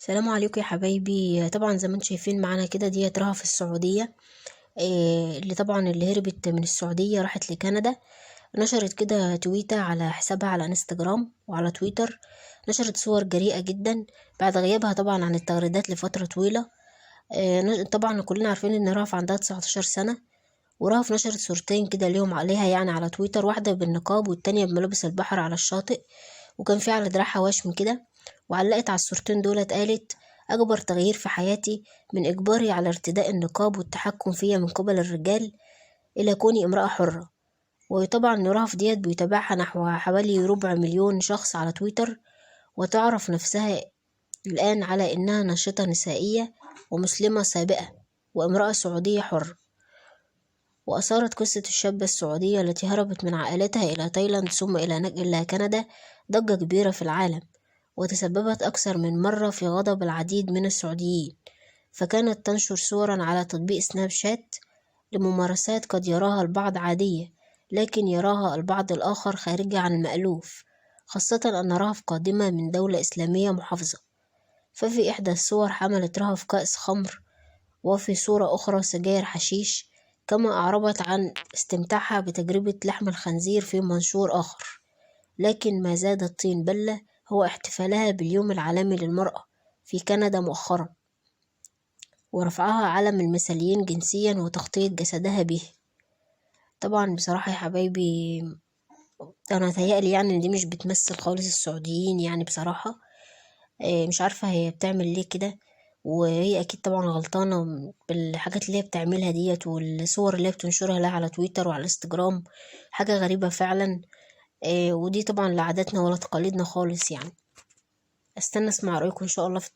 السلام عليكم يا حبايبي. طبعا زي ما انتم شايفين معانا كده ديت رها في السعودية. اللي هربت من السعودية راحت لكندا. نشرت كده تويتة على حسابها على انستجرام وعلى تويتر. نشرت صور جريئة جدا بعد غيابها طبعا عن التغريدات لفترة طويلة. طبعا كلنا عارفين ان رهف عندها 19 سنة. ورهف نشرت صورتين كده ليهم عليها يعني على تويتر، واحدة بالنقاب والتانية بملابس البحر على الشاطئ، وكان في على دراعها وشم كده. وعلقت على الصورتين دولت قالت: أكبر تغيير في حياتي من إجباري على ارتداء النقاب والتحكم فيا من قبل الرجال إلى كوني امرأة حرة. وطبعا رهف ديت بيتابعها نحو حوالي 250,000 شخص على تويتر، وتعرف نفسها الآن على إنها ناشطة نسائية ومسلمة سابقة وامرأة سعودية حرة. وأثارت قصة الشابة السعودية التي هربت من عائلتها إلى تايلاند ثم إلى كندا ضجة كبيرة في العالم، وتسببت أكثر من مرة في غضب العديد من السعوديين. فكانت تنشر صورا على تطبيق سناب شات لممارسات قد يراها البعض عادية، لكن يراها البعض الآخر خارجة عن المألوف، خاصة أن رهف قادمة من دولة إسلامية محافظة. ففي إحدى الصور حملت رهف كأس خمر، وفي صورة أخرى سجاير حشيش، كما أعربت عن استمتاعها بتجربة لحم الخنزير في منشور آخر. لكن ما زاد الطين بلة هو احتفالها باليوم العالمي للمرأة في كندا مؤخرا، ورفعها علم المثاليين جنسيا وتغطية جسدها به. طبعا بصراحة يا حبايبي أنا تهيألي يعني إن دي مش بتمثل خالص السعوديين يعني بصراحة. مش عارفة هي بتعمل ليه كده، وهي أكيد طبعا غلطانة بالحاجات اللي هي بتعملها ديت والصور اللي هي بتنشرها لها على تويتر وعلى انستجرام. حاجة غريبة فعلا. ودي طبعا لا عاداتنا ولا تقاليدنا خالص يعني. استنى اسمع رأيكم إن شاء الله في